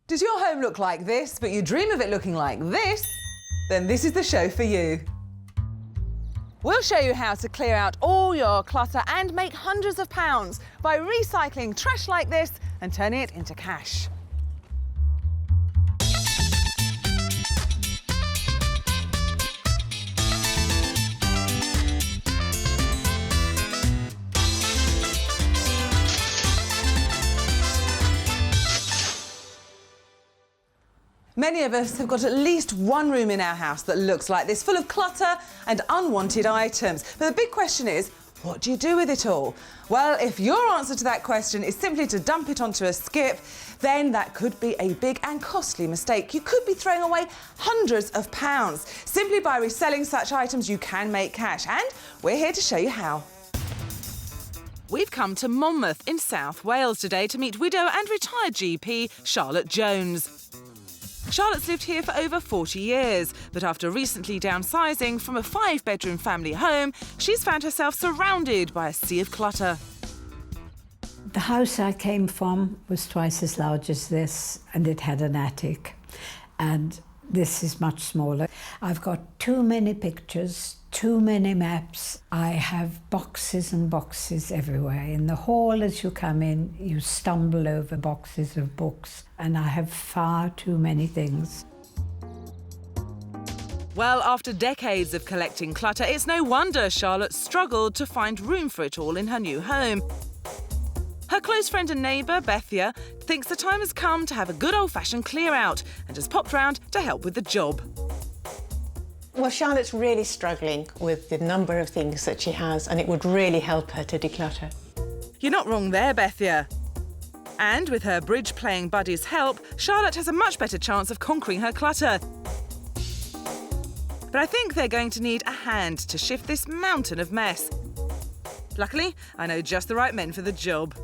Does your home look like this, but you dream of it looking like this? Then this is the show for you. We'll show you how to clear out all your clutter and make hundreds of pounds by recycling trash like this and turning it into cash. Many of us have got at least one room in our house that looks like this, full of clutter and unwanted items. But the big question is, what do you do with it all? Well, if your answer to that question is simply to dump it onto a skip, then that could be a big and costly mistake. You could be throwing away hundreds of pounds. Simply by reselling such items, you can make cash, and we're here to show you how. We've come to Monmouth in South Wales today to meet widow and retired GP Charlotte Jones. Charlotte's lived here for over 40 years, but after recently downsizing from a 5-bedroom family home, she's found herself surrounded by a sea of clutter. The house I came from was twice as large as this, and it had an attic. And this is much smaller. I've got too many pictures, too many maps. I have boxes and boxes everywhere. In the hall as you come in, you stumble over boxes of books, and I have far too many things. Well, after decades of collecting clutter, it's no wonder Charlotte struggled to find room for it all in her new home. Her close friend and neighbour, Bethia, thinks the time has come to have a good old-fashioned clear-out and has popped round to help with the job. Well, Charlotte's really struggling with the number of things that she has, and it would really help her to declutter. You're not wrong there, Bethia. And with her bridge-playing buddy's help, Charlotte has a much better chance of conquering her clutter. But I think they're going to need a hand to shift this mountain of mess. Luckily, I know just the right men for the job.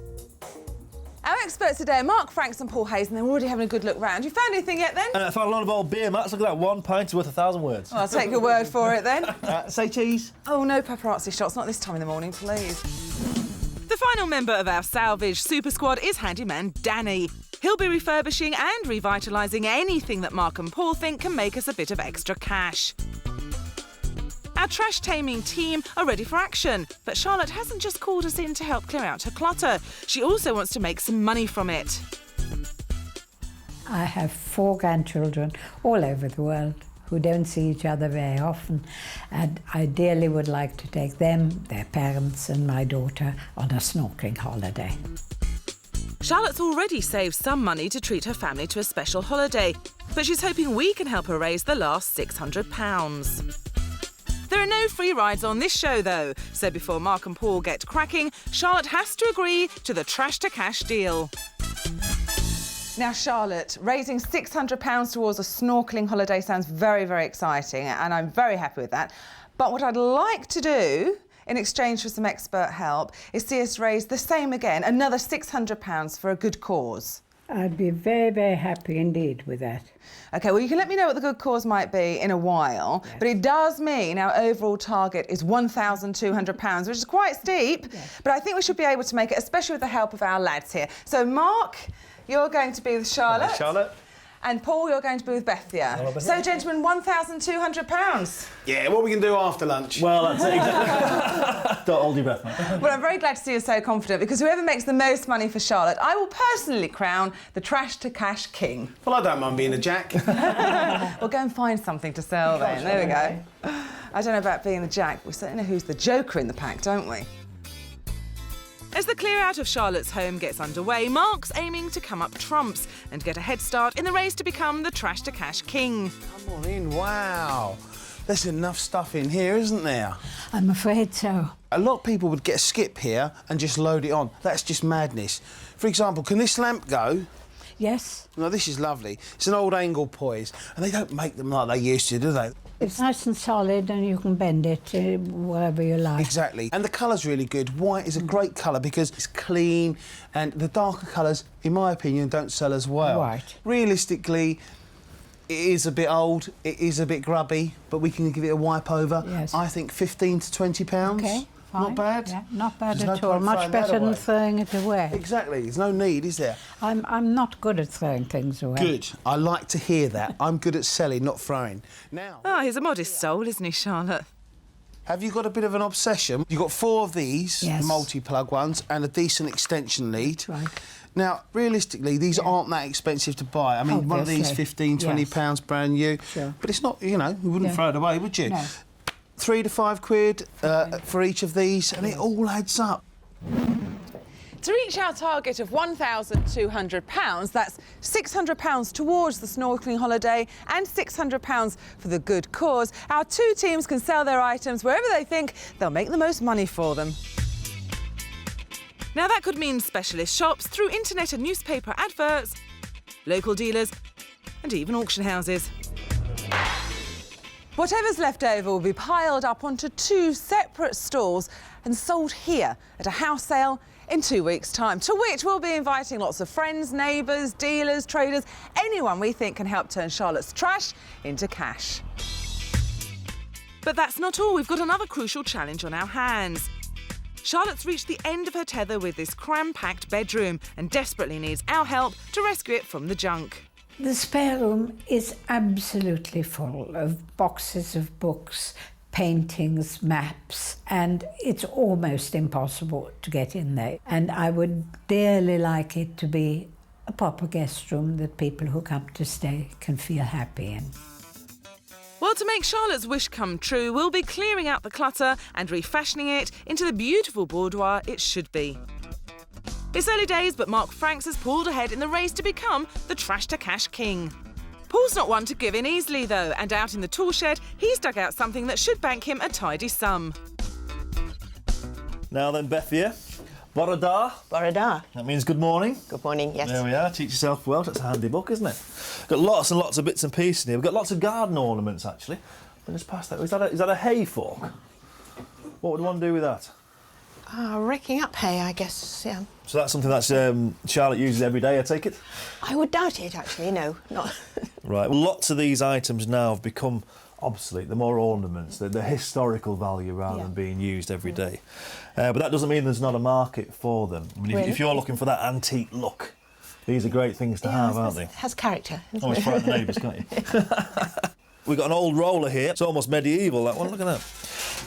Our experts today are Mark Franks and Paul Hayes, and they're already having a good look round. You found anything yet, then? I found a lot of old beer mats. Look at that, 1 pint is worth 1,000 words. Well, I'll take your word for it, then. Say cheese. Oh, no paparazzi shots, not this time in the morning, please. The final member of our salvage super squad is handyman Danny. He'll be refurbishing and revitalising anything that Mark and Paul think can make us a bit of extra cash. Our trash taming team are ready for action, but Charlotte hasn't just called us in to help clear out her clutter. She also wants to make some money from it. I have 4 grandchildren all over the world who don't see each other very often, and I dearly would like to take them, their parents and my daughter on a snorkeling holiday. Charlotte's already saved some money to treat her family to a special holiday, but she's hoping we can help her raise the last £600. There are no free rides on this show, though, so before Mark and Paul get cracking, Charlotte has to agree to the trash-to-cash deal. Now, Charlotte, raising £600 towards a snorkelling holiday sounds very, very exciting, and I'm very happy with that. But what I'd like to do, in exchange for some expert help, is see us raise the same again, another £600 for a good cause. I'd be very, very happy indeed with that. OK, well, you can let me know what the good cause might be in a while, yes. But it does mean our overall target is £1,200, which is quite steep, yes. But I think we should be able to make it, especially with the help of our lads here. So, Mark, you're going to be with Charlotte. Hello, Charlotte. And Paul, you're going to be with Bethia. So, gentlemen, £1,200. Yeah, what are we going to do after lunch? Well, that's it, exactly. Don't hold your breath, mate. Well, I'm very glad to see you so confident, because whoever makes the most money for Charlotte, I will personally crown the trash-to-cash king. Well, I don't mind being a jack. We'll go and find something to sell then. There we go. I don't know about being the jack. We certainly know who's the joker in the pack, don't we? As the clear-out of Charlotte's home gets underway, Mark's aiming to come up trumps and get a head start in the race to become the trash-to-cash king. Come on in, wow. There's enough stuff in here, isn't there? I'm afraid so. A lot of people would get a skip here and just load it on. That's just madness. For example, can this lamp go? Yes. No, this is lovely. It's an old angle poise, and they don't make them like they used to, do they? It's nice and solid, and you can bend it wherever you like. Exactly. And the colour's really good. White is a great colour because it's clean, and the darker colours, in my opinion, don't sell as well. Right. Realistically, it is a bit old, it is a bit grubby, but we can give it a wipe over. Yes. I think £15 to £20. OK. fine. Not bad? Yeah, not bad There's no at all. point Much throwing that better than away. throwing it away. Exactly. There's no need, is there? I'm not good at throwing things away. Good. I like to hear that. I'm good at selling, not throwing. Now, Oh, he's a modest soul, isn't he, Charlotte? have you got a bit of an obsession? You've got 4 of these, Yes. multi-plug ones, and a decent extension lead. Right. Now, realistically, these aren't that expensive to buy. I mean, one of these, Obviously. 15, 20 Yes. pounds brand new. Sure. But it's not, you know, you wouldn't Yeah. throw it away, would you? No. 3 to 5 quid for each of these, and it all adds up. To reach our target of £1,200, that's £600 towards the snorkelling holiday and £600 for the good cause, our 2 teams can sell their items wherever they think they'll make the most money for them. Now that could mean specialist shops through internet and newspaper adverts, local dealers and even auction houses. Whatever's left over will be piled up onto 2 separate stalls and sold here at a house sale in 2 weeks' time, to which we'll be inviting lots of friends, neighbours, dealers, traders, anyone we think can help turn Charlotte's trash into cash. But that's not all. We've got another crucial challenge on our hands. Charlotte's reached the end of her tether with this cram-packed bedroom and desperately needs our help to rescue it from the junk. The spare room is absolutely full of boxes of books, paintings, maps, and it's almost impossible to get in there. And I would dearly like it to be a proper guest room that people who come to stay can feel happy in. Well, to make Charlotte's wish come true, we'll be clearing out the clutter and refashioning it into the beautiful boudoir it should be. It's early days, but Mark Franks has pulled ahead in the race to become the trash-to-cash king. Paul's not one to give in easily, though, and out in the tool shed, he's dug out something that should bank him a tidy sum. Now then, Bethia, Borada. Borada. That means good morning. Good morning, yes. There we are. Teach yourself well. That's a handy book, isn't it? Got lots and lots of bits and pieces in here. We've got lots of garden ornaments, actually. Let's pass that. Is that a hay fork? What would one do with that? Raking up hay, I guess, yeah. So that's something that Charlotte uses every day, I take it? I would doubt it, actually, no, not... Right. Well, lots of these items now have become obsolete. They're more ornaments. They're historical value rather than being used every day. But that doesn't mean there's not a market for them. I mean, if you're looking for that antique look, these are great things to have, aren't they? It has character. Always frighten the neighbours, can't you? We've got an old roller here. It's almost medieval, that one. Look at that.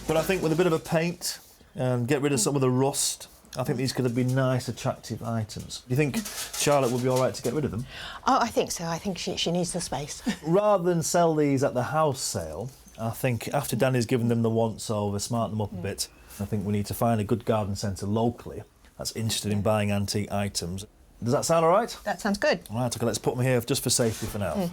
But I think with a bit of a paint and get rid of some of the rust, I think these could have been nice, attractive items. Do you think Charlotte would be all right to get rid of them? Oh, I think so. I think she needs the space. Rather than sell these at the house sale, I think after Danny's given them the once-over, smarten them up a bit, I think we need to find a good garden centre locally that's interested in buying antique items. Does that sound all right? That sounds good. All right, okay, let's put them here just for safety for now.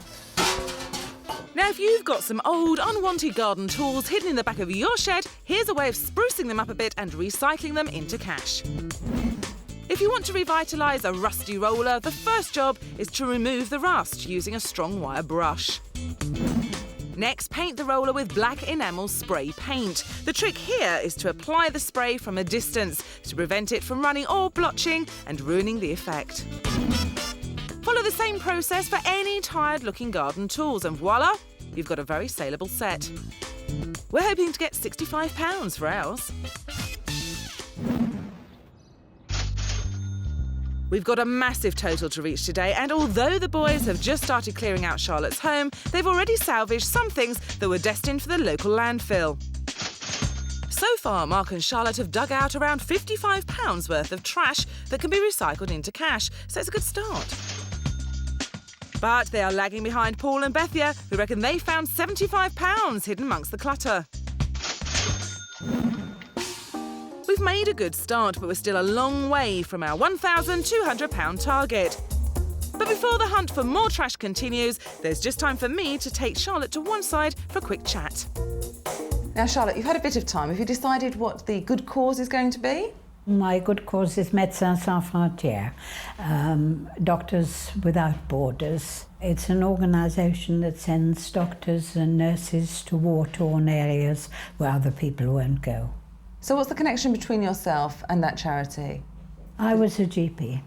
Now, if you've got some old, unwanted garden tools hidden in the back of your shed, here's a way of sprucing them up a bit and recycling them into cash. If you want to revitalise a rusty roller, the first job is to remove the rust using a strong wire brush. Next, paint the roller with black enamel spray paint. The trick here is to apply the spray from a distance to prevent it from running or blotching and ruining the effect. Follow the same process for any tired-looking garden tools and voila, you've got a very saleable set. We're hoping to get £65 for ours. We've got a massive total to reach today, and although the boys have just started clearing out Charlotte's home, they've already salvaged some things that were destined for the local landfill. So far, Mark and Charlotte have dug out around £55 worth of trash that can be recycled into cash, so it's a good start. But they are lagging behind Paul and Bethia, who reckon they found £75 hidden amongst the clutter. We've made a good start, but we're still a long way from our £1,200 target. But before the hunt for more trash continues, there's just time for me to take Charlotte to one side for a quick chat. Now, Charlotte, you've had a bit of time. Have you decided what the good cause is going to be? My good cause is Médecins Sans Frontières, Doctors Without Borders. It's an organisation that sends doctors and nurses to war-torn areas where other people won't go. So what's the connection between yourself and that charity? I was a GP.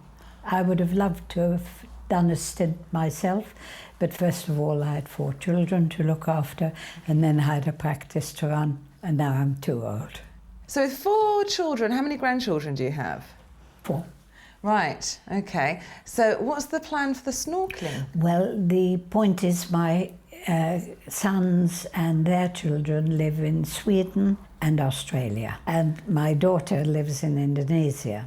I would have loved to have done a stint myself, but first of all I had 4 children to look after, and then I had a practice to run, and now I'm too old. So with 4 children, how many grandchildren do you have? 4. Right, OK. So what's the plan for the snorkelling? Well, the point is my sons and their children live in Sweden and Australia, and my daughter lives in Indonesia.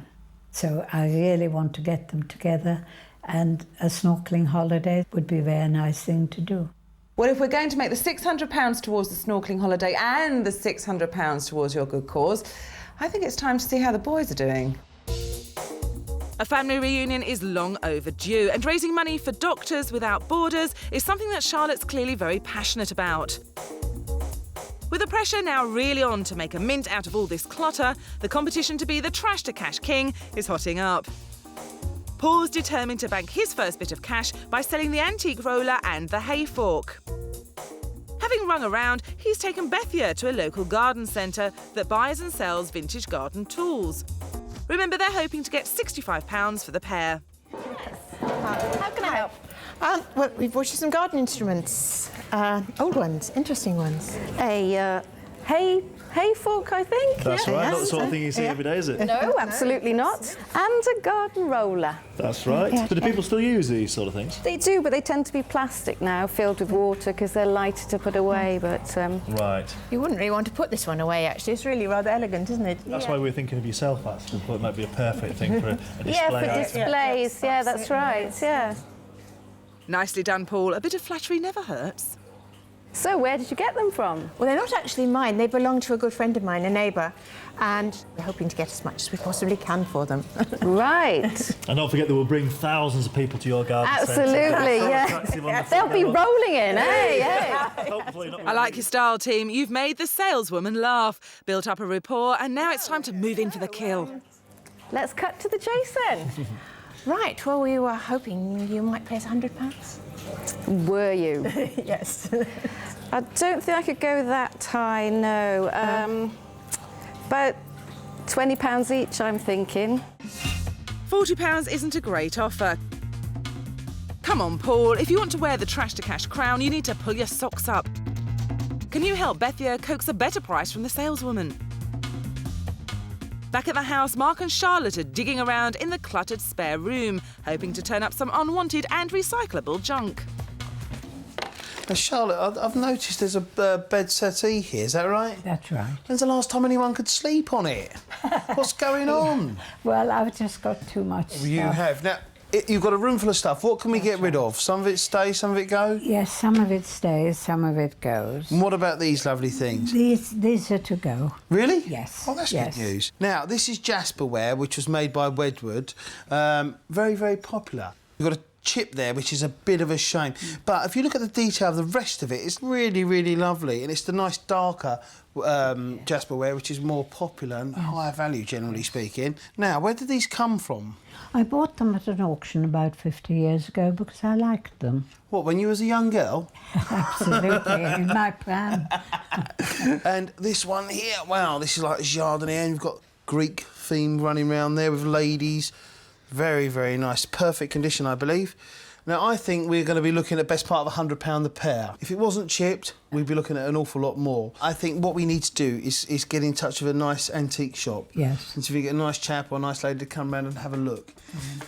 So I really want to get them together, and a snorkelling holiday would be a very nice thing to do. Well, if we're going to make the £600 towards the snorkelling holiday and the £600 towards your good cause, I think it's time to see how the boys are doing. A family reunion is long overdue, and raising money for Doctors Without Borders is something that Charlotte's clearly very passionate about. With the pressure now really on to make a mint out of all this clutter, the competition to be the trash to cash king is hotting up. Paul's determined to bank his first bit of cash by selling the antique roller and the hay fork. Having rung around, he's taken Bethia to a local garden centre that buys and sells vintage garden tools. Remember, they're hoping to get £65 for the pair. How can I help? Well, we've bought you some garden instruments. Old ones, interesting ones. A hay fork, I think. That's right, not the sort of thing you see every day, is it? No, absolutely not. And a garden roller. That's right. Yeah, So do people still use these sort of things? They do, but they tend to be plastic now, filled with water, because they're lighter to put away, but... Right. You wouldn't really want to put this one away, actually. It's really rather elegant, isn't it? That's why we were thinking of yourself, actually. Thought it might be a perfect thing for a display. Yeah, for item. displays, yeah, that's right, yeah. Nicely done, Paul. A bit of flattery never hurts. So where did you get them from? Well, they're not actually mine. They belong to a good friend of mine, a neighbour, and we're hoping to get as much as we possibly can for them. Right. And don't forget that we'll bring thousands of people to your garden Absolutely, yeah. They'll be rolling in, eh? Hopefully not. I like your style, team. You've made the saleswoman laugh, built up a rapport, and now it's time to move in for the kill. Let's cut to the chase then. Right, well, we were hoping you might pay us £100. Were you? Yes. I don't think I could go that high, no. About £20 each, I'm thinking. £40 isn't a great offer. Come on, Paul. If you want to wear the trash to cash crown, you need to pull your socks up. Can you help Bethia coax a better price from the saleswoman? Back at the house, Mark and Charlotte are digging around in the cluttered spare room, hoping to turn up some unwanted and recyclable junk. Now, Charlotte, I've noticed there's a bed settee here, is that right? That's right. When's the last time anyone could sleep on it? What's going on? Well, I've just got too much stuff. You have. Now, you've got a room full of stuff. What can we get rid of? Some of it stays, some of it goes? Yes, some of it stays, some of it goes. And what about these lovely things? These are to go. Really? Yes. Oh, that's yes. good news. Now, this is Jasperware, which was made by Wedgwood. Very, very popular. You've got a chip there, which is a bit of a shame. But if you look at the detail of the rest of it, it's really, really lovely. And it's the nice darker Jasperware, which is more popular and higher value, generally speaking. Now, where did these come from? I bought them at an auction about 50 years ago because I liked them. What, when you was a young girl? Absolutely, in my plan. And this one here, wow, this is like a jardiniere. You've got Greek theme running around there with ladies. Very, very nice. Perfect condition, I believe. Now, I think we're going to be looking at best part of £100 a pair. If it wasn't chipped, we'd be looking at an awful lot more. I think what we need to do is get in touch with a nice antique shop. Yes. And so if you get a nice chap or a nice lady to come round and have a look.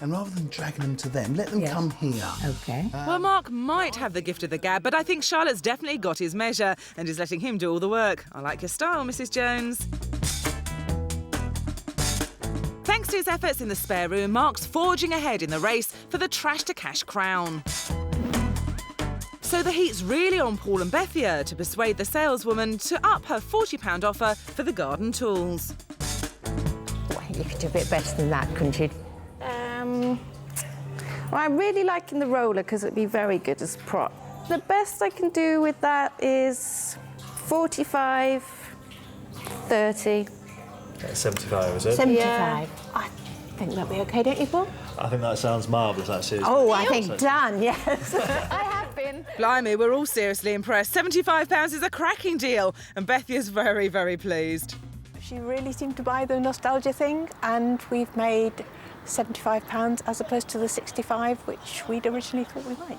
And rather than dragging them to them, let them Yes. come here. OK. Well, Mark might have the gift of the gab, but I think Charlotte's definitely got his measure and is letting him do all the work. I like your style, Mrs. Jones. Thanks to his efforts in the spare room, Mark's forging ahead in the race for the trash-to-cash crown. So the heat's really on Paul and Bethia to persuade the saleswoman to up her £40 offer for the garden tools. Well, you could do a bit better than that, couldn't you? Well, I'm really liking the roller because it'd be very good as prop. The best I can do with that is 45, 30. 75, is it? 75. Yeah. I think that'll be OK, don't you, Paul? I think that sounds marvellous, actually. Oh, I think done, yes. I have been. Blimey, we're all seriously impressed. £75 is a cracking deal, and Bethia's very, very pleased. She really seemed to buy the nostalgia thing, and we've made £75 as opposed to the 65, which we'd originally thought we might.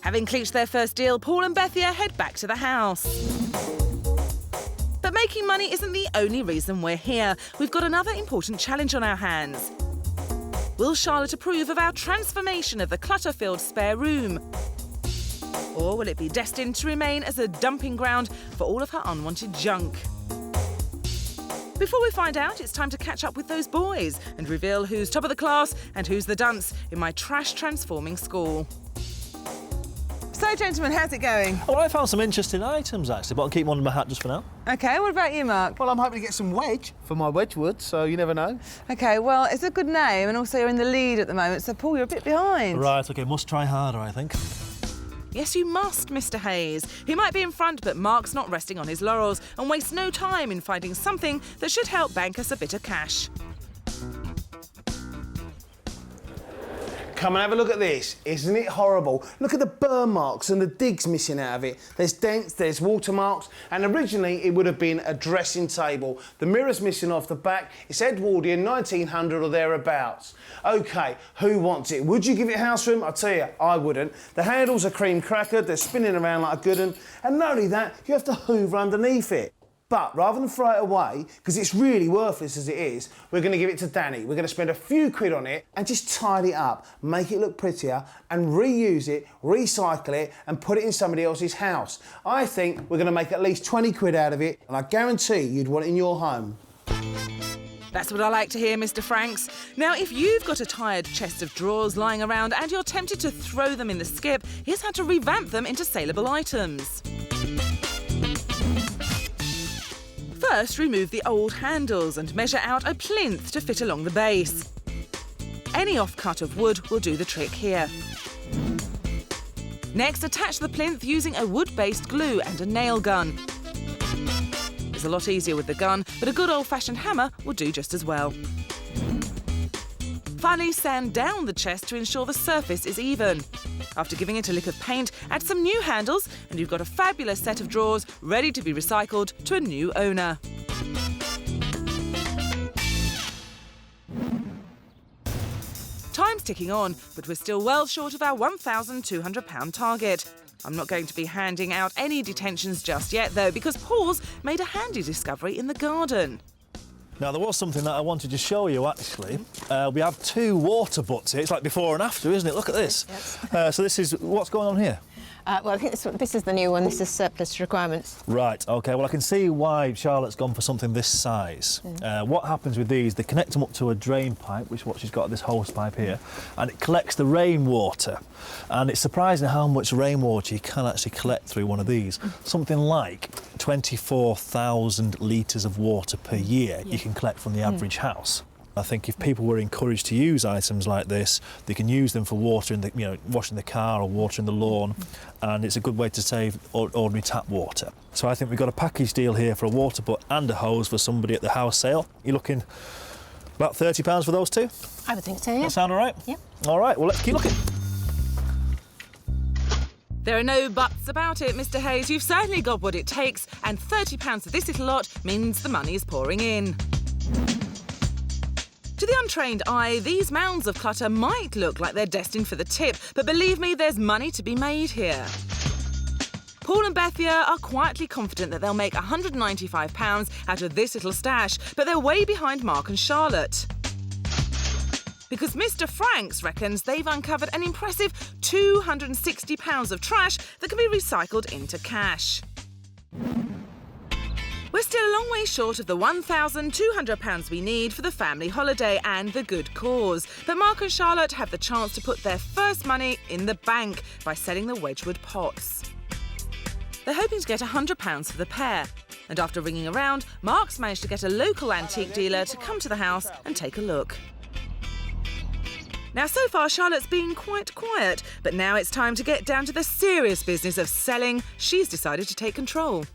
Having Having clinched their first deal, Paul and Bethia head back to the house. But making money isn't the only reason we're here. We've got another important challenge on our hands. Will Charlotte approve of our transformation of the clutter-filled spare room? Or will it be destined to remain as a dumping ground for all of her unwanted junk? Before we find out, it's time to catch up with those boys and reveal who's top of the class and who's the dunce in my trash transforming school. So, gentlemen, how's it going? Well, I found some interesting items, actually, but I'll keep one in my hat just for now. OK, what about you, Mark? Well, I'm hoping to get some wedge for my Wedgwood, so you never know. OK, well, it's a good name, and also you're in the lead at the moment, so, Paul, you're a bit behind. Right, OK, must try harder, I think. Yes, you must, Mr. Hayes. He might be in front, but Mark's not resting on his laurels and wastes no time in finding something that should help bank us a bit of cash. Come and have a look at this. Isn't it horrible? Look at the burn marks and the digs missing out of it. There's dents, there's watermarks, and originally it would have been a dressing table. The mirror's missing off the back. It's Edwardian, 1900 or thereabouts. OK, who wants it? Would you give it house room? I'll tell you, I wouldn't. The handles are cream crackered, they're spinning around like a good one. And not only that, you have to hoover underneath it. But rather than throw it away, because it's really worthless as it is, we're going to give it to Danny. We're going to spend a few quid on it and just tidy it up, make it look prettier and reuse it, recycle it and put it in somebody else's house. I think we're going to make at least 20 quid out of it and I guarantee you'd want it in your home. That's what I like to hear, Mr. Franks. Now, if you've got a tired chest of drawers lying around and you're tempted to throw them in the skip, here's how to revamp them into saleable items. First, remove the old handles and measure out a plinth to fit along the base. Any off-cut of wood will do the trick here. Next, attach the plinth using a wood-based glue and a nail gun. It's a lot easier with the gun, but a good old-fashioned hammer will do just as well. Finally, sand down the chest to ensure the surface is even. After giving it a lick of paint, add some new handles and you've got a fabulous set of drawers ready to be recycled to a new owner. Time's ticking on, but we're still well short of our £1,200 target. I'm not going to be handing out any detentions just yet, though, because Paul's made a handy discovery in the garden. Now, there was something that I wanted to show you, actually. We have two water butts here. It's like before and after, isn't it? Look at this. Yes. So this is... What's going on here? Well, I think this is the new one. This is surplus requirements. Right, OK. Well, I can see why Charlotte's gone for something this size. What happens with these, they connect them up to a drain pipe, which is what she's got, this hose pipe here, and it collects the rainwater. And it's surprising how much rainwater you can actually collect through one of these. Something like 24,000 litres of water per year you can collect from the average house. I think if people were encouraged to use items like this, they can use them for watering the, washing the car or watering the lawn, and it's a good way to save ordinary tap water. So I think we've got a package deal here for a water butt and a hose for somebody at the house sale. You're looking about £30 for those two? I would think so, yeah. That sound all right? Yeah. All right, well, let's keep looking. There are no buts about it, Mr. Hayes. You've certainly got what it takes, and £30 for this little lot means the money is pouring in. To the untrained eye, these mounds of clutter might look like they're destined for the tip, but believe me, there's money to be made here. Paul and Bethia are quietly confident that they'll make £195 out of this little stash, but they're way behind Mark and Charlotte. Because Mr. Franks reckons they've uncovered an impressive £260 of trash that can be recycled into cash. We're still a long way short of the £1,200 we need for the family holiday and the good cause. But Mark and Charlotte have the chance to put their first money in the bank by selling the Wedgwood pots. They're hoping to get £100 for the pair. And after ringing around, Mark's managed to get a local antique dealer to come to the house and take a look. Now, so far, Charlotte's been quite quiet, but now it's time to get down to the serious business of selling. She's decided to take control.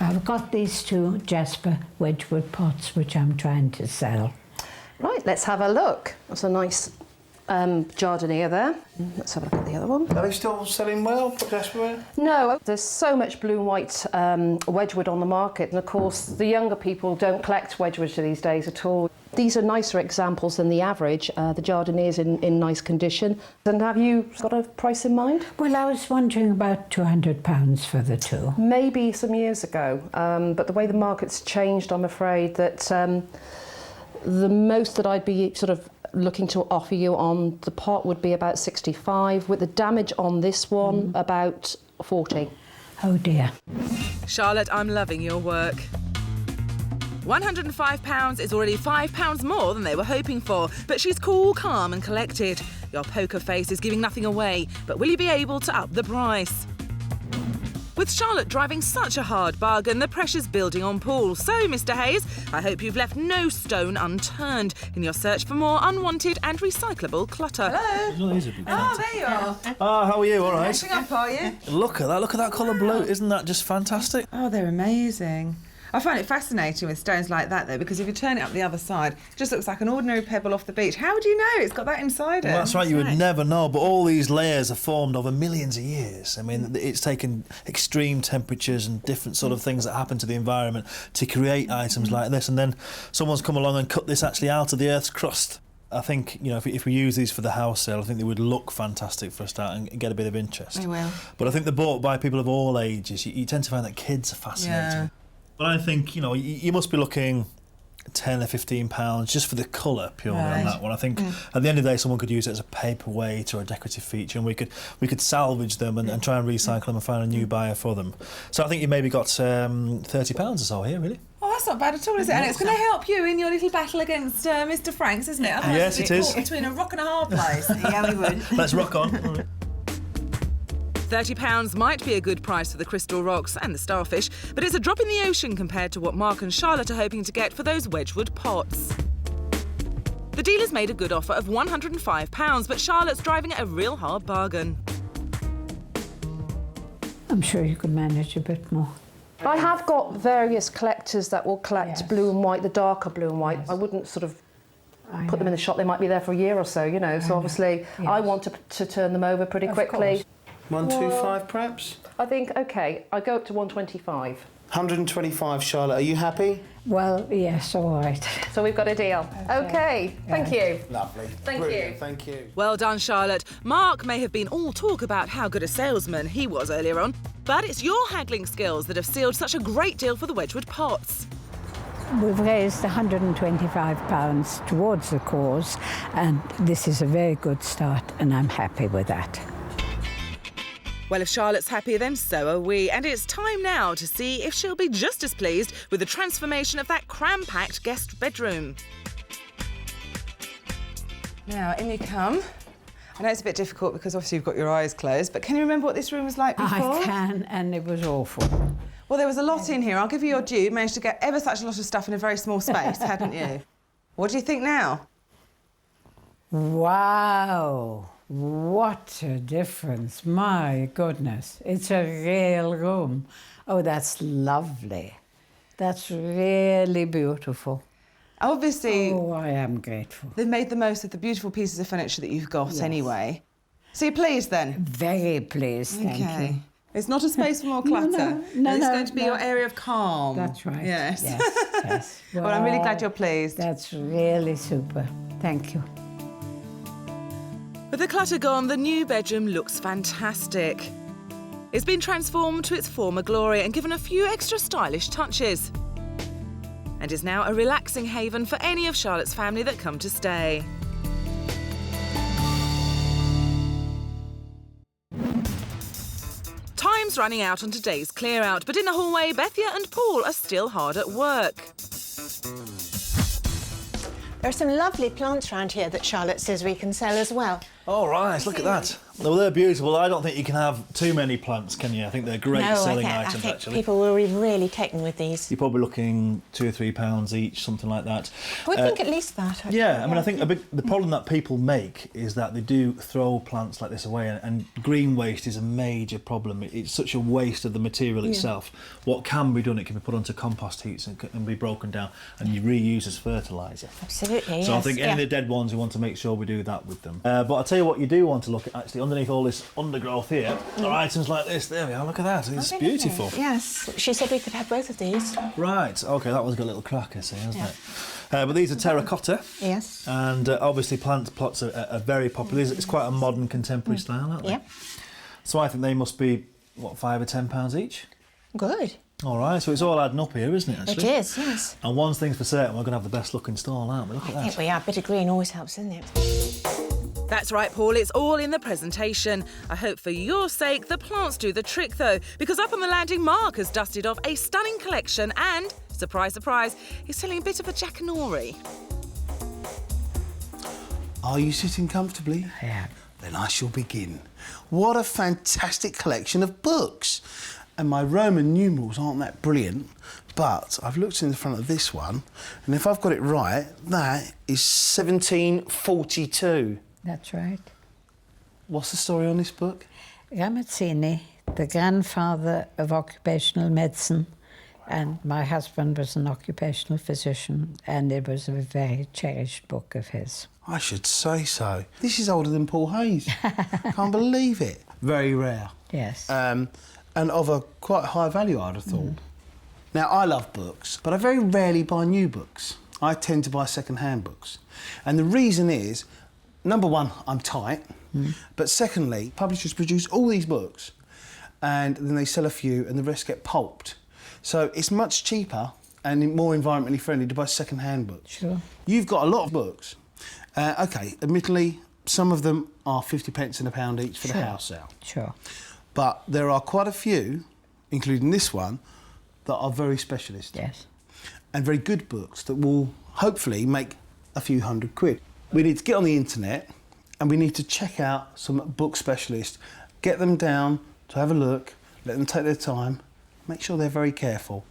I've got these two Jasper Wedgwood pots which I'm trying to sell. Right, let's have a look. That's a nice jardinier there. Let's have a look at the other one. Are they still selling well for Jasper? No, there's so much blue and white Wedgwood on the market, and of course the younger people don't collect Wedgwood these days at all. These are nicer examples than the average. The Jardinier's in nice condition. And have you got a price in mind? Well, I was wondering about £200 for the two. Maybe some years ago, but the way the market's changed, I'm afraid that the most that I'd be sort of looking to offer you on the pot would be about 65, with the damage on this one about 40. Oh dear. Charlotte, I'm loving your work. £105 is already £5 more than they were hoping for, but she's cool, calm and collected. Your poker face is giving nothing away, but will you be able to up the price? With Charlotte driving such a hard bargain, the pressure's building on Paul. So, Mr. Hayes, I hope you've left no stone unturned in your search for more unwanted and recyclable clutter. Hello. Oh, there you are. How are you? All right. Catching up, are you? Look at that colour blue. Isn't that just fantastic? Oh, they're amazing. I find it fascinating with stones like that, though, because if you turn it up the other side, it just looks like an ordinary pebble off the beach. How would you know? It's got that inside it. Well, that's right, you would never know, but all these layers are formed over millions of years. I mean, it's taken extreme temperatures and different sort of things that happen to the environment to create items like this, and then someone's come along and cut this actually out of the Earth's crust. I think, you know, if we use these for the house sale, I think they would look fantastic for a start and get a bit of interest. They will. But I think they're bought by people of all ages. You tend to find that kids are fascinating. Yeah. But I think, you know, you must be looking £10 or £15 just for the colour purely on that one. I think at the end of the day, someone could use it as a paperweight or a decorative feature, and we could salvage them and try and recycle them and find a new buyer for them. So I think you maybe got £30 or so here, really. Oh, that's not bad at all, is it? And it's going to help you in your little battle against Mr. Franks, isn't it? Otherwise Yes, you'd it be is. caught between a rock and a hard place. Yeah, we would. Let's rock on. £30 might be a good price for the crystal rocks and the starfish, but it's a drop in the ocean compared to what Mark and Charlotte are hoping to get for those Wedgwood pots. The dealer's made a good offer of £105, but Charlotte's driving a real hard bargain. I'm sure you could manage a bit more. I have got various collectors that will collect blue and white, the darker blue and white. I wouldn't sort of put them in the shop. They might be there for a year or so, you know. So obviously I want to turn them over pretty quickly. Course. 125 perhaps? I think, OK, I go up to 125. 125, Charlotte. Are you happy? Well, yes, all right. So we've got a deal. OK, thank you. Lovely. Thank you. Thank you. Well done, Charlotte. Mark may have been all talk about how good a salesman he was earlier on, but it's your haggling skills that have sealed such a great deal for the Wedgwood pots. We've raised £125 towards the cause, and this is a very good start, and I'm happy with that. Well, if Charlotte's happy, then so are we. And it's time now to see if she'll be just as pleased with the transformation of that cram-packed guest bedroom. Now, in you come. I know it's a bit difficult because obviously you've got your eyes closed, but can you remember what this room was like before? I can, and it was awful. Well, there was a lot in here. I'll give you your due. You managed to get ever such a lot of stuff in a very small space, hadn't you? What do you think now? Wow. What a difference. My goodness. It's a real room. Oh, that's lovely. That's really beautiful. Obviously, Oh, I am grateful. they've made the most of the beautiful pieces of furniture that you've got anyway. So you're pleased then? Very pleased, thank you. It's not a space for more clutter. No, it's no, going to be no. your area of calm. That's right. Yes. Yes. Well, I'm really glad Wow. you're pleased. That's really super. Thank you. With the clutter gone, the new bedroom looks fantastic. It's been transformed to its former glory and given a few extra stylish touches. And is now a relaxing haven for any of Charlotte's family that come to stay. Time's running out on today's clear out, but in the hallway, Bethia and Paul are still hard at work. There are some lovely plants around here that Charlotte says we can sell as well. All right, look at that. Well, they're beautiful. I don't think you can have too many plants, can you? I think they're great selling I items, think actually. people will be really taken with these. You're probably looking £2 or £3 each, something like that. I would think at least that. actually. Yeah, I mean, I think the problem that people make is that they do throw plants like this away, and green waste is a major problem. It's such a waste of the material itself. What can be done, it can be put onto compost heaps and be broken down and you reuse as fertiliser. Absolutely, So yes. I think any of the dead ones, we want to make sure we do that with them. But I'll tell you what you do want to look at, actually, underneath all this undergrowth here, are items like this. There we are, look at that. It's beautiful. Yes. She said we could have both of these. Right, OK, that one's got a little crack, I see, hasn't it? But these are terracotta. Yes. And obviously plant pots are very popular. It's quite a modern contemporary style, aren't they? Yeah. So I think they must be, what, £5 or £10 each? Good. All right, so it's all adding up here, isn't it, actually? It is, yes. And one thing's for certain, we're going to have the best looking stall, aren't we? Look at I think that. we are. A bit of green always helps, doesn't it? That's right, Paul, it's all in the presentation. I hope for your sake the plants do the trick, though, because up on the landing, Mark has dusted off a stunning collection and, surprise, surprise, he's selling a bit of a jackanory. Are you sitting comfortably? Yeah. Then I shall begin. What a fantastic collection of books. And my Roman numerals aren't that brilliant, but I've looked in the front of this one, and if I've got it right, that is 1742. That's right. What's the story on this book? Ramazzini, the grandfather of occupational medicine, and my husband was an occupational physician, and it was a very cherished book of his. I should say so. This is older than Paul Hayes. Can't believe it. Very rare. Yes. And of a quite high value, I'd have thought. Now, I love books, but I very rarely buy new books. I tend to buy second-hand books. And the reason is, number one, I'm tight, but secondly, publishers produce all these books and then they sell a few and the rest get pulped. So it's much cheaper and more environmentally friendly to buy second-hand books. Sure. You've got a lot of books. OK, admittedly, some of them are 50p and £1 each for the house sale. Sure. But there are quite a few, including this one, that are very specialist. Yes. And very good books that will hopefully make a few £100. We need to get on the internet and we need to check out some book specialists, get them down to have a look, let them take their time, make sure they're very careful.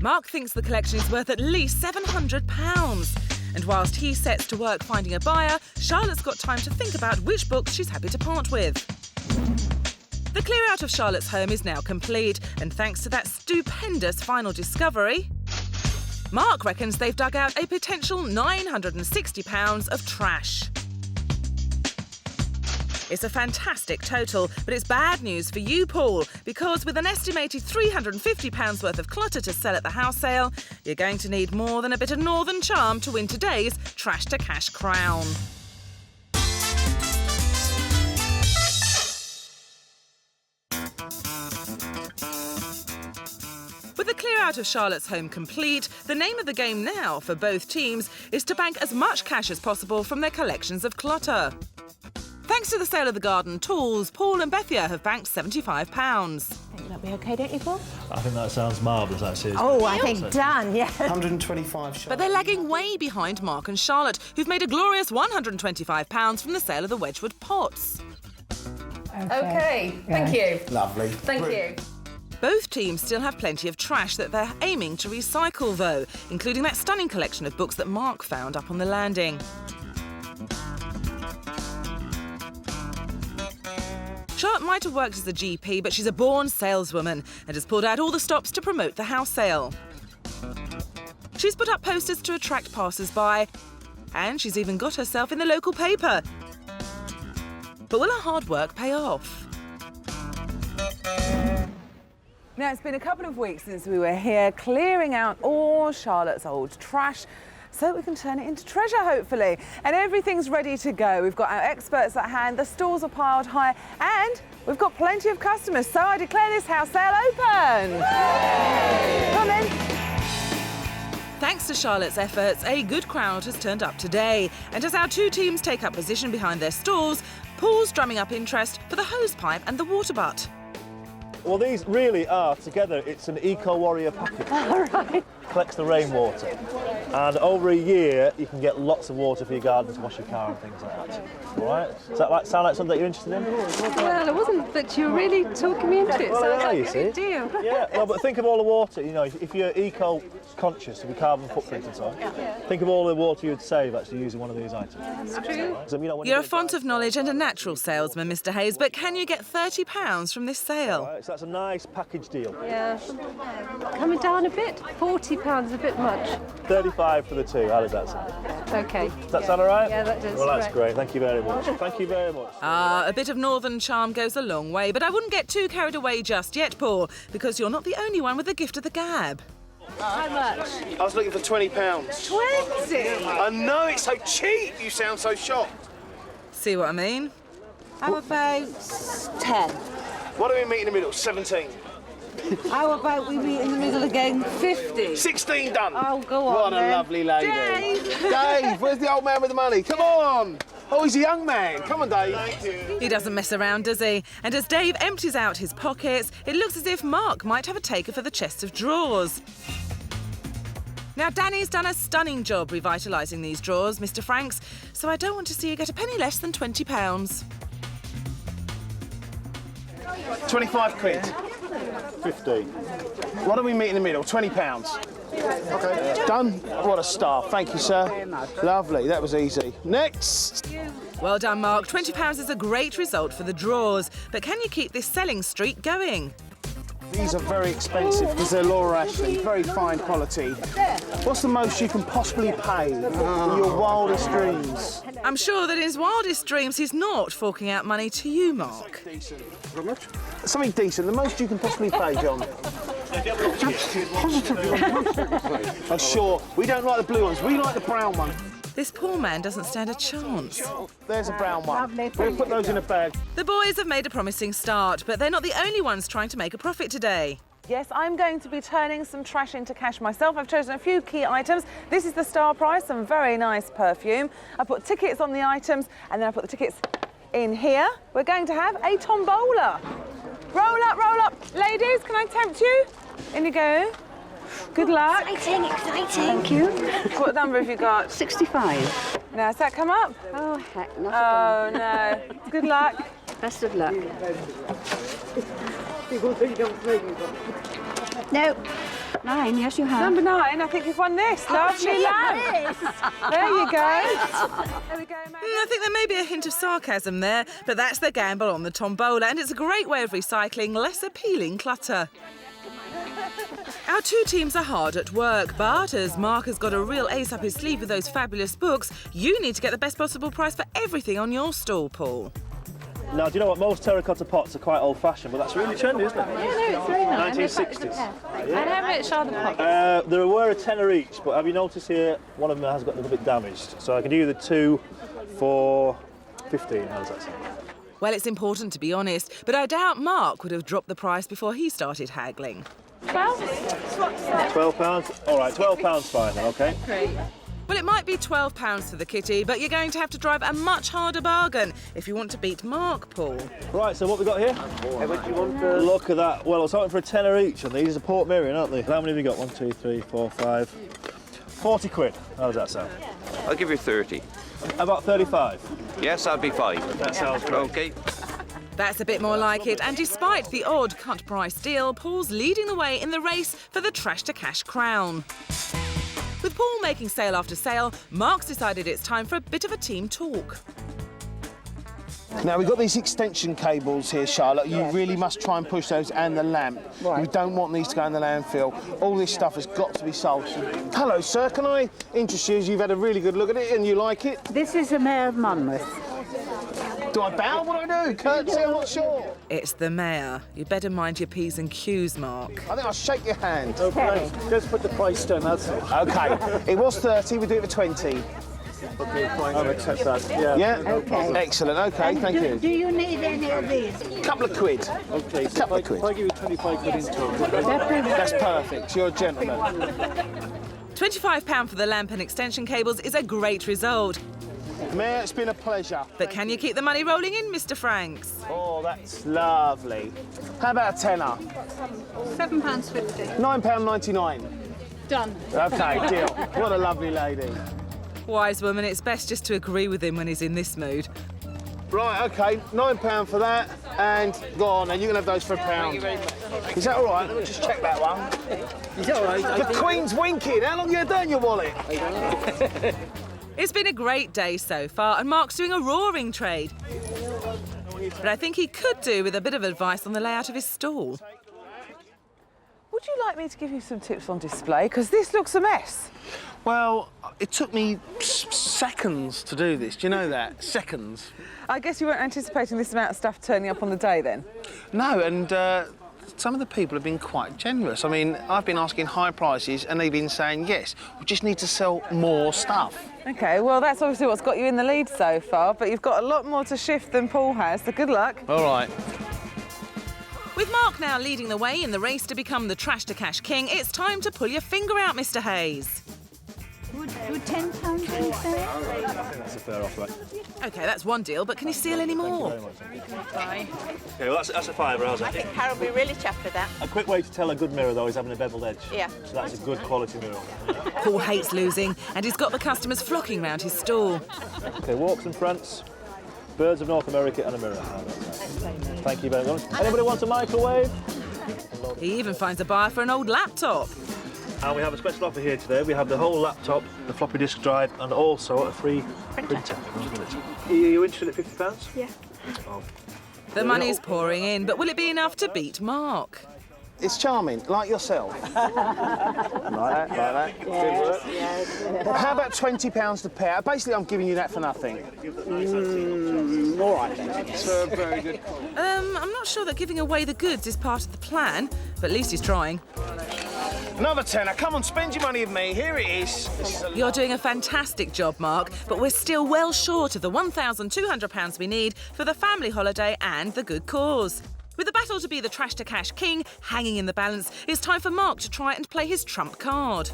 Mark thinks the collection is worth at least £700. And whilst he sets to work finding a buyer, Charlotte's got time to think about which books she's happy to part with. The clear out of Charlotte's home is now complete, and thanks to that stupendous final discovery, Mark reckons they've dug out a potential £960 of trash. It's a fantastic total, but it's bad news for you, Paul, because with an estimated £350 worth of clutter to sell at the house sale, you're going to need more than a bit of northern charm to win today's Trash to Cash crown. With the clear out of Charlotte's home complete, the name of the game now for both teams is to bank as much cash as possible from their collections of clutter. Thanks to the sale of the garden tools, Paul and Bethia have banked £75. I think that'll be OK, don't you, Paul? I think that sounds marvellous, actually. Oh, I think done, yeah. 125 But they're lagging way behind Mark and Charlotte, who've made a glorious £125 from the sale of the Wedgwood pots. OK, thank you. Lovely. Thank you. Both teams still have plenty of trash that they're aiming to recycle, though, including that stunning collection of books that Mark found up on the landing. Charlotte might have worked as a GP, but she's a born saleswoman and has pulled out all the stops to promote the house sale. She's put up posters to attract passers-by, and she's even got herself in the local paper. But will her hard work pay off? Now, it's been a couple of weeks since we were here clearing out all Charlotte's old trash so we can turn it into treasure, hopefully. And everything's ready to go. We've got our experts at hand, the stalls are piled high, and we've got plenty of customers. So I declare this house sale open. Come in. Thanks to Charlotte's efforts, a good crowd has turned up today. And as our two teams take up position behind their stalls, Paul's drumming up interest for the hose pipe and the water butt. Well, these really are, together, it's an eco-warrior package. All right. Collects the rainwater. And over a year, you can get lots of water for your garden to wash your car and things like that. All right? Does that sound like something that you're interested in? Well, it wasn't, but you're really talking me into it. Well, Sounds yeah, like you a see. good deal. Yeah, no, but think of all the water, you know, if you're eco-conscious of your carbon footprint and so on, think of all the water you'd save actually using one of these items. That's true. So, you know, when You're a you font of knowledge and a natural salesman, Mr. Hayes, but can you get £30 from this sale? Right, so that's a nice package deal. Yeah. Coming down a bit. £40 a bit much. 35 for the two, how does that sound? OK. Does that sound all right? Yeah, that does. Well, that's Right. great. Thank you very much. Thank you very much. A bit of northern charm goes a long way, but I wouldn't get too carried away just yet, Paul, because you're not the only one with the gift of the gab. How much? I was looking for £20. 20? I know, it's so cheap. You sound so shocked. See what I mean? How about 10? What do we meet in the middle? 17. How about we meet in the middle again? 50? 16 done. Oh, go on. What a then. lovely lady. Dave! Dave, where's the old man with the money? Come on. Oh, he's a young man. Come on, Dave. Thank you. He doesn't mess around, does he? And as Dave empties out his pockets, it looks as if Mark might have a taker for the chest of drawers. Now, Danny's done a stunning job revitalising these drawers, Mr. Franks, so I don't want to see you get a penny less than £20. 25 quid. 15. What do we meet in the middle? £20. Okay. Done? What a star. Thank you, sir. Lovely. That was easy. Next. Well done, Mark. £20 is a great result for the drawers, but can you keep this selling streak going? These are very expensive because they're Laura Ashley, very fine quality. What's the most you can possibly pay in your wildest dreams? I'm sure that in his wildest dreams he's not forking out money to you, Mark. Decent. How much? Something decent. The most you can possibly pay, John. I'm sure. We don't like the blue ones. We like the brown one. This poor man doesn't stand a chance. There's a brown one. We'll put those in a bag. The boys have made a promising start, but they're not the only ones trying to make a profit today. Yes, I'm going to be turning some trash into cash myself. I've chosen a few key items. This is the star prize, some very nice perfume. I put tickets on the items, and then I put the tickets in here. We're going to have a tombola. Roll up. Ladies, can I tempt you? In you go. Good luck. Exciting. Thank you. What number have you got? 65. Now, has that come up? Oh, heck, not Oh, no. Good luck. Best of luck. No. 9, yes, you have. Number 9, I think you've won this. Lovely lamp. There you go. There we go, mate. I think there may be a hint of sarcasm there, but that's the gamble on the tombola, and it's a great way of recycling less appealing clutter. Our two teams are hard at work, but as Mark has got a real ace up his sleeve with those fabulous books, you need to get the best possible price for everything on your stall, Paul. Now, do you know what? Most terracotta pots are quite old-fashioned, but that's really trendy, isn't it? Yeah, no, it's very nice. 1960s. And how much are the pockets? There were a tenner each, but have you noticed here, one of them has got a little bit damaged. So I can do the 2 for 15. How does that sound? Well, it's important to be honest, but I doubt Mark would have dropped the price before he started haggling. £12? All right, £12 fine then, OK? Great. Well, it might be £12 for the kitty, but you're going to have to drive a much harder bargain if you want to beat Mark, Paul. Right, so what we got here? Look at that. Well, I was hoping for a tenner each, and these are Port Miriam, aren't they? How many have we got? 1, 2, 3, 4, 5... 40 quid. How does that sound? I'll give you 30. About 35? Yes, I'll be 5. That sounds great. OK. That's a bit more like it, and despite the odd cut price deal, Paul's leading the way in the race for the trash to cash crown. With Paul making sale after sale, Mark's decided it's time for a bit of a team talk. Now, we've got these extension cables here, Charlotte. You really must try and push those, and the lamp. Right. We don't want these to go in the landfill. All this stuff has got to be sold. Hello, sir. Can I interest you? You've had a really good look at it and you like it. This is the Mayor of Monmouth. Do I bow? What do I do? Curtsy? I'm not sure. It's the mayor. You better mind your P's and Q's, Mark. I think I'll shake your hand. Okay, just put the price down, that's it. OK. It was 30, we do it for 20. Okay, fine. I'll accept that. Yeah? Okay. Excellent. OK, thank you. Do you need any of these? Couple of quid. Okay, so Couple of if quid. I give you 25 quid in total. That's perfect. You're a gentleman. £25 for the lamp and extension cables is a great result. Mayor, it's been a pleasure. But can you keep the money rolling in, Mr. Franks? Oh, that's lovely. How about a tenner? £7.50. £9.99. Done. OK, deal. What a lovely lady. Wise woman, it's best just to agree with him when he's in this mood. Right, OK, £9 for that, and go on, and you can have those for £1. Is that all right? Let me just check that one. Is that all right? The Queen's winking. How long have you had that in your wallet? It's been a great day so far, and Mark's doing a roaring trade. But I think he could do with a bit of advice on the layout of his stall. Would you like me to give you some tips on display? Because this looks a mess. Well, it took me seconds to do this. Do you know that? Seconds. I guess you weren't anticipating this amount of stuff turning up on the day then? No, and some of the people have been quite generous. I mean, I've been asking high prices and they've been saying, yes, we just need to sell more stuff. OK, well, that's obviously what's got you in the lead so far, but you've got a lot more to shift than Paul has, so good luck. All right. With Mark now leading the way in the race to become the Trash to Cash king, it's time to pull your finger out, Mr Hayes. Would £10 be fair? I think that's a fair offer. OK, that's one deal, but can you steal any more? OK, well, that's a fiver, how's it? I think Carol will be really chuffed with that. A quick way to tell a good mirror, though, is having a beveled edge. Yeah. So that's a good quality mirror. Paul hates losing, and he's got the customers flocking round his stall. OK, walks and fronts, birds of North America and a mirror. Thank you very much. Anybody want a microwave? He even finds a buyer for an old laptop. And we have a special offer here today. We have the whole laptop, the floppy disk drive, and also a free printer. Are you interested at £50? Yeah. Oh. The money's pouring in, but will it be enough to beat Mark? It's charming, like yourself. Like that. Yeah. How about £20 to pair? Basically, I'm giving you that for nothing. All right, then. It's a very good call. I'm not sure that giving away the goods is part of the plan, but at least he's trying. Another tenner. Come on, spend your money with me. Here it is. You're doing a fantastic job, Mark, but we're still well short of the £1,200 we need for the family holiday and the good cause. With the battle to be the Trash to Cash king hanging in the balance, it's time for Mark to try and play his trump card.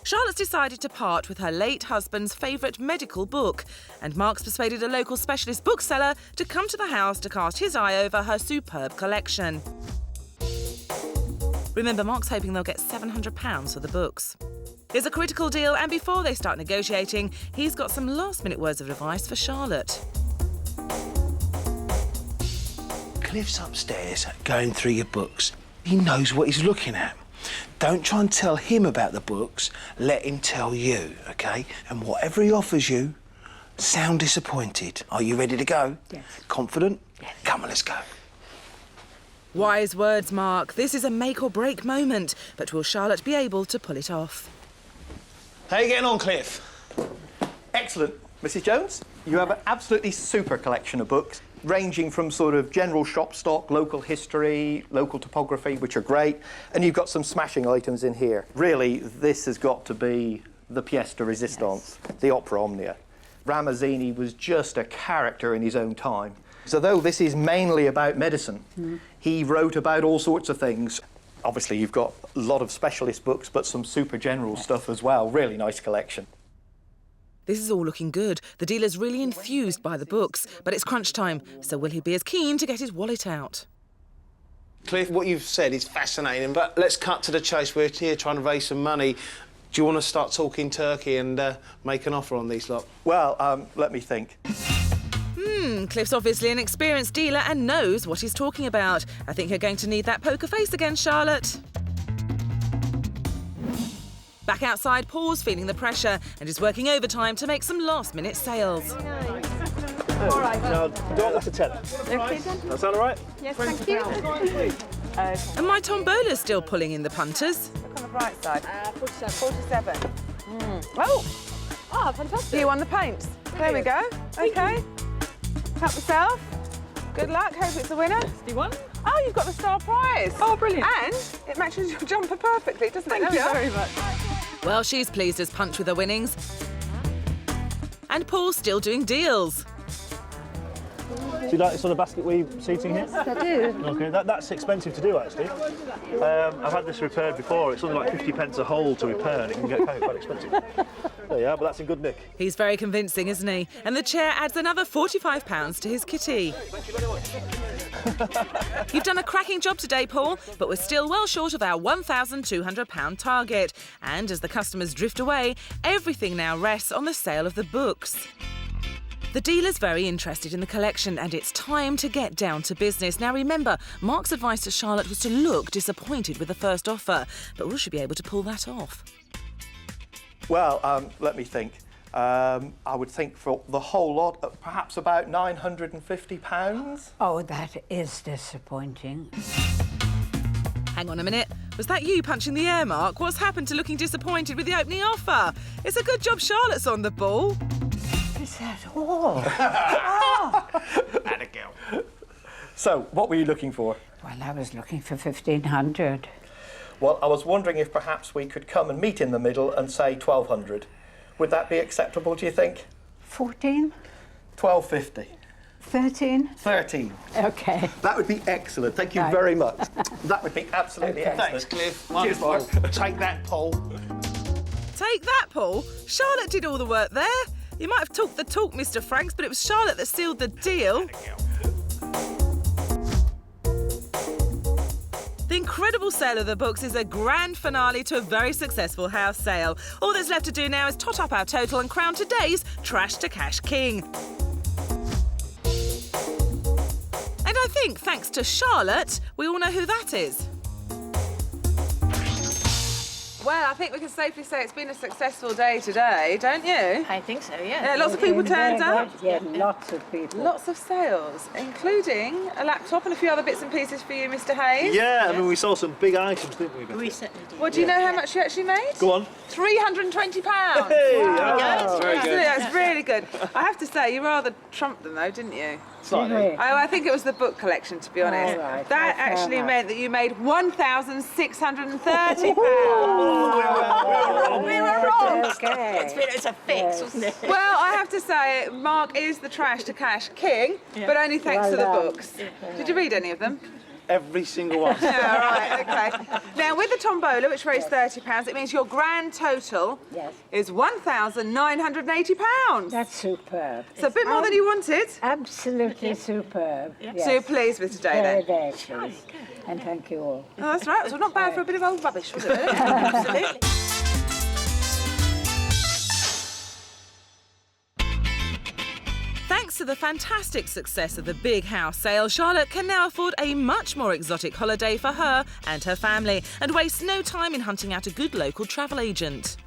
Charlotte's decided to part with her late husband's favourite medical book, and Mark's persuaded a local specialist bookseller to come to the house to cast his eye over her superb collection. Remember, Mark's hoping they'll get £700 for the books. It's a critical deal, and before they start negotiating, he's got some last-minute words of advice for Charlotte. Cliff's upstairs going through your books. He knows what he's looking at. Don't try and tell him about the books. Let him tell you, OK? And whatever he offers you, sound disappointed. Are you ready to go? Yes. Confident? Yes. Come on, let's go. Wise words, Mark. This is a make-or-break moment, but will Charlotte be able to pull it off? How you getting on, Cliff? Excellent. Mrs Jones, you have an absolutely super collection of books, ranging from sort of general shop stock, local history, local topography, which are great, and you've got some smashing items in here. Really, this has got to be the pièce de résistance, the opera omnia. Ramazzini was just a character in his own time. So though this is mainly about medicine, he wrote about all sorts of things. Obviously, you've got a lot of specialist books, but some super general stuff as well. Really nice collection. This is all looking good. The dealer's really enthused by the books, but it's crunch time, so will he be as keen to get his wallet out? Cliff, what you've said is fascinating, but let's cut to the chase. We're here trying to raise some money. Do you want to start talking turkey and make an offer on these lot? Well, let me think. Cliff's obviously an experienced dealer and knows what he's talking about. I think you're going to need that poker face again, Charlotte. Back outside, Paul's feeling the pressure and is working overtime to make some last-minute sales. All right. Now, don't let a tenner. Okay, then. That sound all right? Yes, thank you. And my tombola's still pulling in the punters. Look on the bright side. 47. Oh, fantastic. You won the paints. There we go. OK. Help yourself. Good luck. Hope it's a winner. 61. Oh, you've got the star prize. Oh, brilliant. And it matches your jumper perfectly, doesn't it? Thank you very much. Well, she's pleased as punch with her winnings. And Paul's still doing deals. Do you like this sort of basket weave seating here? I do. OK, that's expensive to do, actually. I've had this repaired before. It's something like 50p a hole to repair, and it can get quite expensive. There you are, but that's in good nick. He's very convincing, isn't he? And the chair adds another £45 to his kitty. Thank you very much. You've done a cracking job today, Paul, but we're still well short of our £1,200 target. And as the customers drift away, everything now rests on the sale of the books. The dealer's very interested in the collection, and it's time to get down to business. Now remember, Mark's advice to Charlotte was to look disappointed with the first offer, but will she be able to pull that off? Well, let me think. I would think for the whole lot, perhaps about £950. Oh, that is disappointing. Hang on a minute. Was that you punching the air, Mark? What's happened to looking disappointed with the opening offer? It's a good job Charlotte's on the ball. Is that all? Atta girl. So, what were you looking for? Well, I was looking for 1,500. Well, I was wondering if perhaps we could come and meet in the middle and say 1,200. Would that be acceptable, do you think? 14? 12.50. 13? 13. Okay. That would be excellent. Thank you Right. very much. That would be absolutely Okay. excellent. Thanks, Cliff. Cheers, Wonderful. Mark. Take that, Paul. Take that, Paul. Charlotte did all the work there. You might have talked the talk, Mr. Franks, but it was Charlotte that sealed the deal. The incredible sale of the books is a grand finale to a very successful house sale. All that's left to do now is tot up our total and crown today's Trash to Cash King. And I think, thanks to Charlotte, we all know who that is. Well, I think we can safely say it's been a successful day today, don't you? I think so, yeah. Yeah, lots of people turned up. Yeah, lots of people. Lots of sales, including a laptop and a few other bits and pieces for you, Mr. Hayes. Yeah, I mean, we saw some big items, didn't we? We certainly did. Well, do you know how much you actually made? Go on. £320. Hey, Wow. very good. That's really good. I have to say, you rather trumped them though, didn't you? Slightly. I think it was the book collection, to be honest. Oh, right. That That's actually fair meant that you made £1,630. We were wrong. Okay. It's a fix, wasn't it? Well, I have to say, Mark is the Trash to Cash King, but only thanks Well to the done. books. Did you read any of them? Every single one. Yeah, right, okay. Now, with the tombola, which raised £30, it means your grand total is £1,980. That's superb. So a bit more than you wanted. Absolutely superb. Yes. So you're pleased with today, Very, then? very pleased. And thank you all. Oh, that's right. So not bad for a bit of old rubbish, was it? Absolutely. Thanks to the fantastic success of the big house sale, Charlotte can now afford a much more exotic holiday for her and her family and waste no time in hunting out a good local travel agent.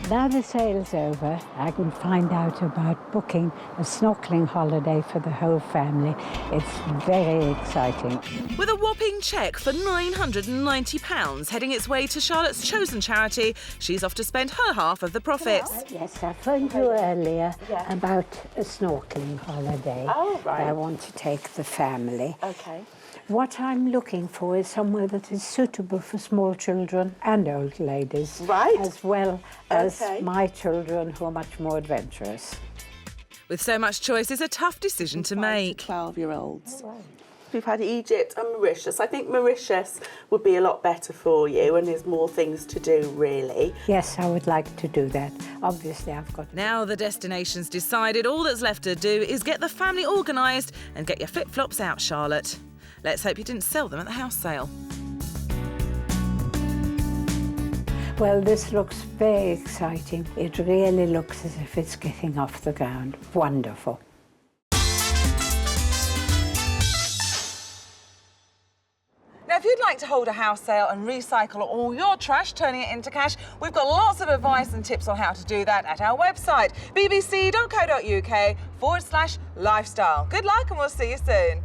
Now the sale's over, I can find out about booking a snorkeling holiday for the whole family. It's very exciting. With a whopping cheque for £990 heading its way to Charlotte's chosen charity, she's off to spend her half of the profits. Yes, I phoned you earlier about a snorkeling holiday. Oh, right. I want to take the family. Okay. What I'm looking for is somewhere that is suitable for small children and old ladies. Right. As well as Okay. my children who are much more adventurous. With so much choice, it's a tough decision to make. 12-year-olds. We've had Egypt and Mauritius. I think Mauritius would be a lot better for you and there's more things to do, really. Yes, I would like to do that. Obviously, I've got... Now the destination's decided, all that's left to do is get the family organised and get your flip-flops out, Charlotte. Let's hope you didn't sell them at the house sale. Well, this looks very exciting. It really looks as if it's getting off the ground. Wonderful. Now, if you'd like to hold a house sale and recycle all your trash, turning it into cash, we've got lots of advice and tips on how to do that at our website, bbc.co.uk/lifestyle. Good luck and we'll see you soon.